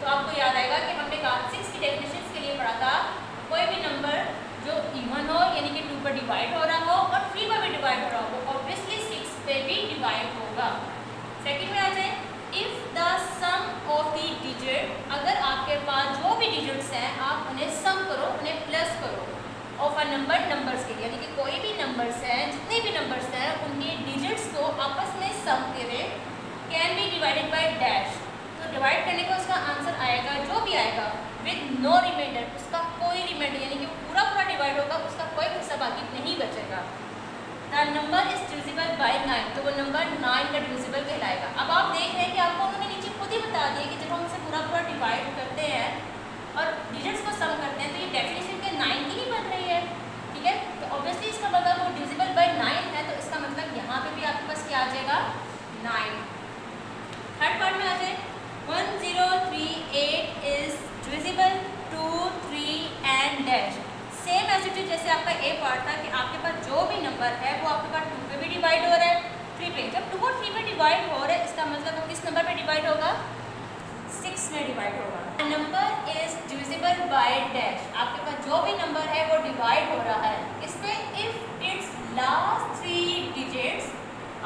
तो आपको याद आएगा कि हमने कहा 6 की डेफिनेशन के लिए पढ़ा था, कोई भी नंबर जो इवन हो यानी कि 2 पर डिवाइड हो रहा हो और 3 पर भी डिवाइड हो रहा हो, ऑब्वियसली 6 पे भी डिवाइड होगा। सेकंड में आ जाए, if the sum of the digit, अगर आपके पास जो भी डिजिट्स हैं आप उन्हें सम करो, उन्हें प्लस करो ऑफ अ नंबर, नंबर्स के लिए, यानी कि कोई भी नंबर्स हैं, जितने भी नंबर्स हैं उनके डिजिट्स को आपस में सम करें, can be divided by dash. तो डिवाइड करने का उसका आंसर आएगा, जो भी आएगा विद नो रिमाइंडर, उसका कोई रिमाइंडर यानी कि पूरा पूरा डिवाइड होगा, उसका कोई हिस्सा बाकी नहीं बचेगा। The number is divisible bye 9, तो वो नंबर 9 का डिविजिबल कहलाएगा। अब आप देख रहे हैं कि आपको उन्होंने नीचे खुद ही बता दिया कि जब हम इसे पूरा पूरा डिवाइड करते हैं और डिजिट्स को सम करते हैं तो ये डेफिनेशन के 9 की नहीं बन रही है, ठीक है। तो ऑब्वियसली इसका मतलब वो डिविजिबल बाय 9 है, तो इसका मतलब यहाँ पे भी आपके पास क्या आ जाएगा, 9। थर्ड पार्ट में आ जाए, 1038 is divisible 2, 3 and dash. Same as it is जैसे आपका ए पार्ट था कि आपके पास जो भी नंबर है वो आपके पास 2 पे भी डिवाइड हो रहा है, 3 पे। जब 2 और 3 पे डिवाइड हो रहा है इसका मतलब वो किस नंबर पे डिवाइड होगा, 6 में डिवाइड होगा। Number is divisible by dash, आपके पास जो भी नंबर है वो डिवाइड हो रहा है इसमें if its last 3 digits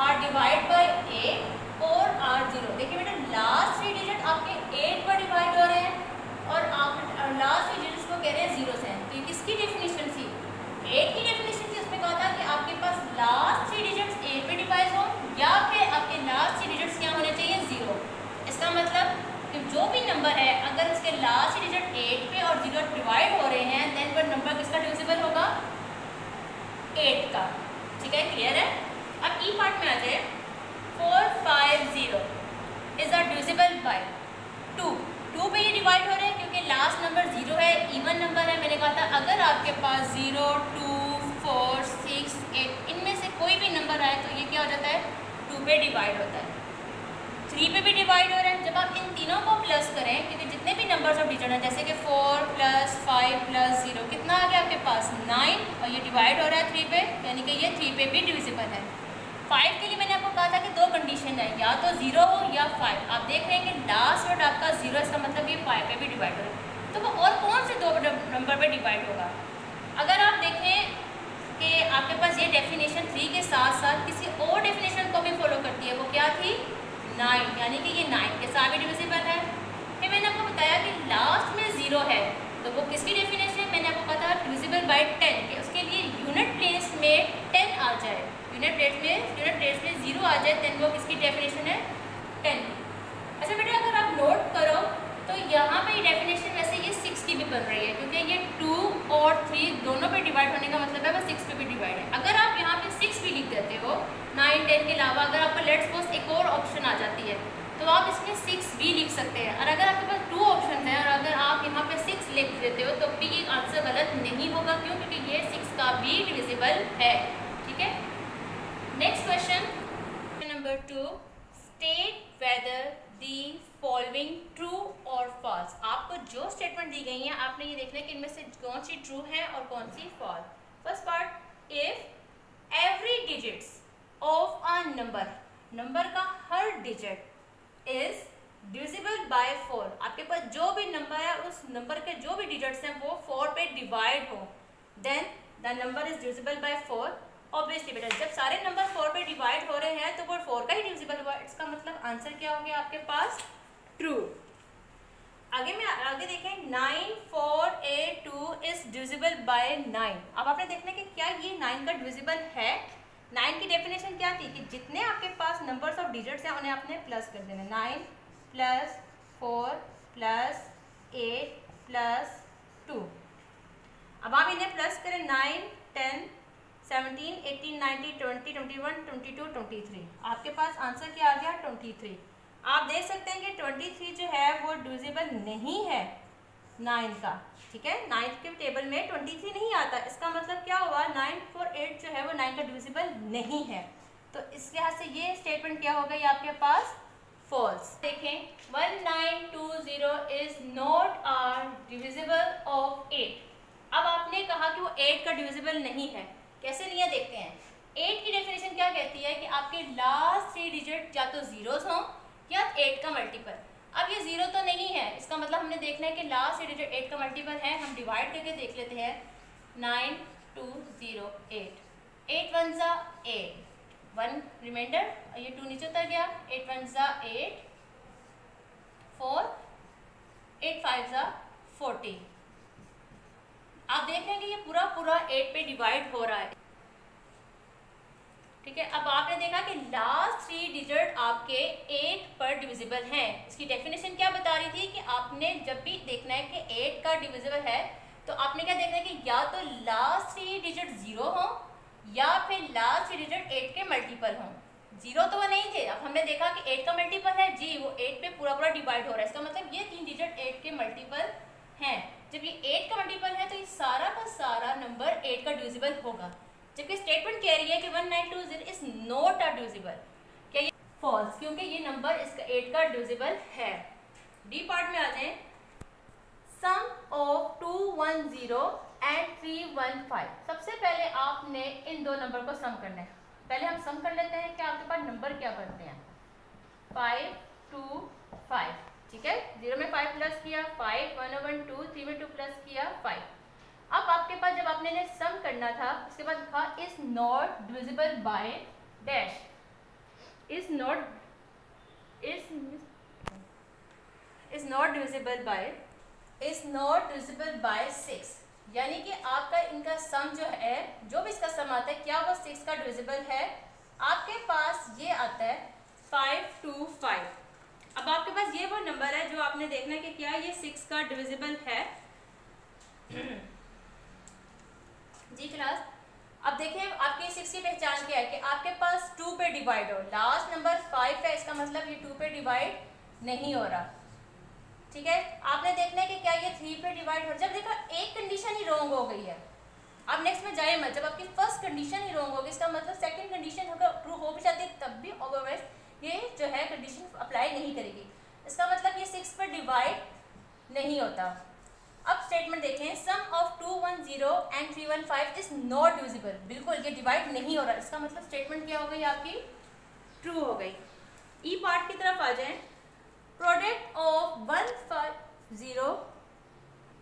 are divide by 8 और आर 0। देखिए बेटा, लास्ट 3 डिजिट आपके 8 पर डिवाइड हो रहे हैं और आप लास्ट 3 डिजिट्स को कह रहे हैं 0 से। तो ये किसकी डेफिनेशन थी, 8 की डेफिनेशन थी। उसमें कहा था कि आपके पास लास्ट 3 डिजिट्स 8 पे डिवाइड हो या फिर आपके लास्ट 3 डिजिट्स क्या होने चाहिए, 0। इसका मतलब कि जो भी नंबर है अगर उसके लास्ट डिजिट 8 पे और 0 डिवाइड हो रहे हैं देन वो नंबर किसका डिविजिबल होगा, 8 का। ठीक है, क्लियर है। अब ई पार्ट में आ जाए, 450 इज अ डिविजिबल बाय 2। 2 पे ये डिवाइड हो रहे हैं क्योंकि लास्ट नंबर 0 है, इवन नंबर है। मैंने कहा था अगर आपके पास 0, 2, 4, 6, 8 इनमें से कोई भी नंबर आए तो ये क्या हो जाता है, 2 पे डिवाइड होता है। 3 पे भी डिवाइड हो रहा है। जब आप इन तीनों को प्लस करें, क्योंकि जितने भी नंबर्स ऑफ डिजिट हैं जैसे कि 4 + 5 + 0 कितना आ गया आपके पास, 9, और ये डिवाइड हो रहा है 3 पे, यानी कि ये 3 पे भी डिविजिबल है। 5 के लिए मैंने आपको कहा था कि 2 कंडीशन है, या तो 0 हो या 5। आप देख रहे हैं कि लास्ट वर्ड आपका 0, इसका मतलब ये 5 पे भी डिवाइड हो रहा है। तो वो और कौन से 2 नंबर पे डिवाइड होगा, अगर आप देखें कि आपके पास ये डेफिनेशन 3 के साथ साथ किसी और डेफिनेशन को भी फॉलो करती है, वो क्या थी, 9, यानी कि ये 9 के साथ भी डिविजिबल है। फिर मैंने आपको बताया कि लास्ट में 0 है तो वो किसकी डेफिनेशन है, मैंने आपको कहा था डिविजिबल बाय 10, कि उसके लिए यूनिट प्लेस में 10 आ जाए, यूनिट प्लेस में 0 आ जाए, देन वो किसकी डेफिनेशन है, 10। अच्छा बेटा, अगर आप नोट करो तो यहाँ पे डेफिनेशन वैसे ये 6 की भी बन रही है क्योंकि ये 2 और 3 दोनों पे डिवाइड होने का मतलब है वो 6 पे भी डिवाइड है। अगर आप यहाँ पे 6 भी लिख देते हो 9, 10 के अलावा, अगर आपको लेट्स सपोज एक और ऑप्शन आ जाती है तो आप इसमें 6 भी लिख सकते हैं। और अगर आपके पास 2 ऑप्शन है और अगर आप यहाँ पे 6 लिख देते हो तो भी ये आंसर गलत नहीं होगा, क्यों, क्योंकि ये 6 का भी डिविजिबल है। ठीक है, next question number 2, state whether the following true और फॉल्स। आपको जो स्टेटमेंट दी गई है आपने ये देखना है कि इनमें से कौन सी ट्रू है और कौन सी false. First part, if every digits of a number का हर डिजिट इज डिविजिबल बाय 4, आपके पास जो भी नंबर है उस नंबर के जो भी डिजिट्स हैं वो 4 पे डिवाइड हो, then the number is divisible by 4। Obviously बेटा, जब सारे नंबर 4 पे डिवाइड हो रहे हैं तो वो 4 का ही डिविजिबल हुआ, इसका मतलब आंसर क्या हो गया आपके पास, ट्रू। आगे देखें, 9, 4, 8, 2 इज डिविजिबल बाय 9। अब आपने देखना कि क्या ये 9 का डिविजिबल है। 9 की डेफिनेशन क्या थी कि जितने आपके पास नंबर्स ऑफ डिजिट्स हैं उन्हें आपने प्लस कर देना, 9 + 4 + 8 + 2। अब आप इन्हें प्लस करें, 9, 10, 17, 18, 19, 20, 21, 22, 23। आपके पास आंसर क्या आ गया, 23। आप देख सकते हैं कि 23 जो है वो डिविजिबल नहीं है 9 का। ठीक है, 9 के टेबल में 23 नहीं आता, इसका मतलब क्या हुआ, 9 और 8 जो है वो 9 का डिविजिबल नहीं है। तो इस लिहाज से ये स्टेटमेंट क्या हो गई आपके पास, फॉल्स। देखें, 1920 is not are divisible of 8। अब आपने कहा कि वो 8 का डिविजिबल नहीं है, कैसे नहीं है देखते हैं। 8 की डेफिनेशन क्या कहती है कि आपके लास्ट 3 डिजिट या तो जीरोस हों या 8 का मल्टीपल। अब ये 0 तो नहीं है, इसका मतलब हमने देखना है कि लास्ट डिजिट 8 का मल्टीपल है। हम डिवाइड करके देख लेते हैं। 9 2 0 8, 8 1 ज़ा 8, 1 रिमाइंडर, ये 2 नीचे उतर गया। 8 1 ज़ा 8 4, 8 5 ज़ा 40। आप देख रहे हैं कि ये पूरा 8 पे डिवाइड हो रहा है। ठीक है, अब आपने देखा कि लास्ट 3 डिजिट आपके 8 पर डिविजिबल हैं। इसकी डेफिनेशन क्या बता रही थी कि आपने जब भी देखना है कि 8 का डिविजिबल है तो आपने क्या देखना है कि या तो लास्ट 3 डिजिट 0 हो या फिर लास्ट 3 डिजिट 8 के मल्टीपल हों। 0 तो वो नहीं थे। अब हमने देखा कि 8 का मल्टीपल है जी, वो 8 पे पूरा डिवाइड हो रहा है। इसका मतलब ये 3 डिजिट 8 के मल्टीपल हैं। जब ये 8 का मल्टीपल है तो ये सारा का सारा नंबर 8 का डिविजिबल होगा। जबकि स्टेटमेंट कह रही है कि 1920 इज नॉट अ डिविजिबल। क्या ये फॉल्स, क्योंकि ये नंबर इसका 8 का डिविजिबल है। डी पार्ट में आ जाए। सम ऑफ 210 एंड 315। सबसे पहले आपने इन दो नंबर को सम करना है। पहले हम सम कर लेते हैं कि आपके पास नंबर क्या बनते हैं। 5 2 5, ठीक है। 0 में 5 प्लस किया 5, 1 1 2, 3 में 2 प्लस किया 5। अब आपके पास जब आपने इन्हें सम करना था उसके बाद लिखा is not divisible by dash, is not divisible by 6। यानी कि आपका इनका सम जो है, जो भी इसका सम आता है, क्या वो 6 का डिविजिबल है। आपके पास ये आता है 5 2 5। अब आपके पास ये वो नंबर है जो आपने देखना है कि क्या ये 6 का डिविजिबल है। जी क्लास, अब देखिए आपकी 6 की पहचान क्या है कि आपके पास 2 पे डिवाइड हो। लास्ट नंबर 5 है, इसका मतलब ये 2 पे डिवाइड नहीं हो रहा। ठीक है, आपने देखना है कि क्या ये 3 पे डिवाइड हो। जब देखा एक कंडीशन ही रॉन्ग हो गई है, अब नेक्स्ट में जाए मत। जब आपकी फर्स्ट कंडीशन ही रॉन्ग होगी, इसका मतलब सेकंड कंडीशन अगर ट्रू हो भी जाती है तब भी ओवरवाइज ये जो है कंडीशन अप्लाई नहीं करेगी। इसका मतलब ये 6 पर डिवाइड नहीं होता। अब स्टेटमेंट देखें। Sum of 210 and 315 is not divisible. बिल्कुल ये डिवाइड नहीं हो रहा। इसका मतलब स्टेटमेंट क्या हो गई आपकी, ट्रू हो गई। ई पार्ट की तरफ आ जाएं। प्रोडक्ट ऑफ 150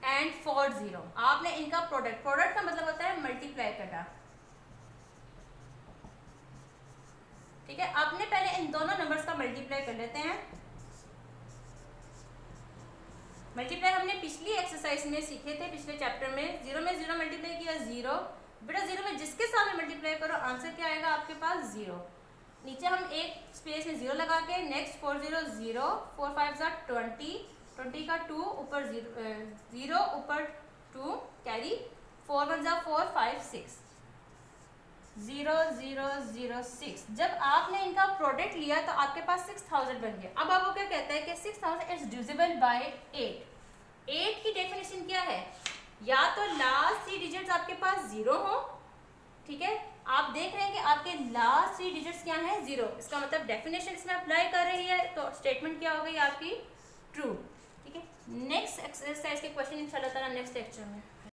एंड 40, आपने इनका प्रोडक्ट का मतलब होता है मल्टीप्लाई करना। ठीक है, आपने पहले इन दोनों नंबर्स का मल्टीप्लाई कर लेते हैं। मल्टीप्लाई हमने पिछली एक्सरसाइज में सीखे थे, पिछले चैप्टर में। 0 में 0 मल्टीप्लाई किया 0। बेटा 0 में जिसके साथ में मल्टीप्लाई करो आंसर क्या आएगा आपके पास 0। नीचे हम एक स्पेस में 0 लगा के नेक्स्ट 4 0 0, 4 5 ज़ा 20, 20 का 2 ऊपर 0 ऊपर 2 कैरी 4 1 ज़ा 4 5 6 0 0 0 6। जब आपने इनका प्रोडक्ट लिया तो आपके पास 6000 बन गया। अब आपको क्या कहता है कि 6000 इज डिविजिबल बाय 8। 8 की डेफिनेशन क्या है, या तो लास्ट 3 डिजिट्स आपके पास 0 हो। ठीक है, आप देख रहे हैं कि आपके लास्ट 3 डिजिट्स क्या हैं 0। इसका मतलब डेफिनेशन इसमें अप्लाई कर रही है, तो स्टेटमेंट क्या हो गई आपकी, ट्रू। ठीक है, नेक्स्ट एक्सरसाइज के क्वेश्चन इंशाल्लाह ताला नेक्स्ट लेक्चर में।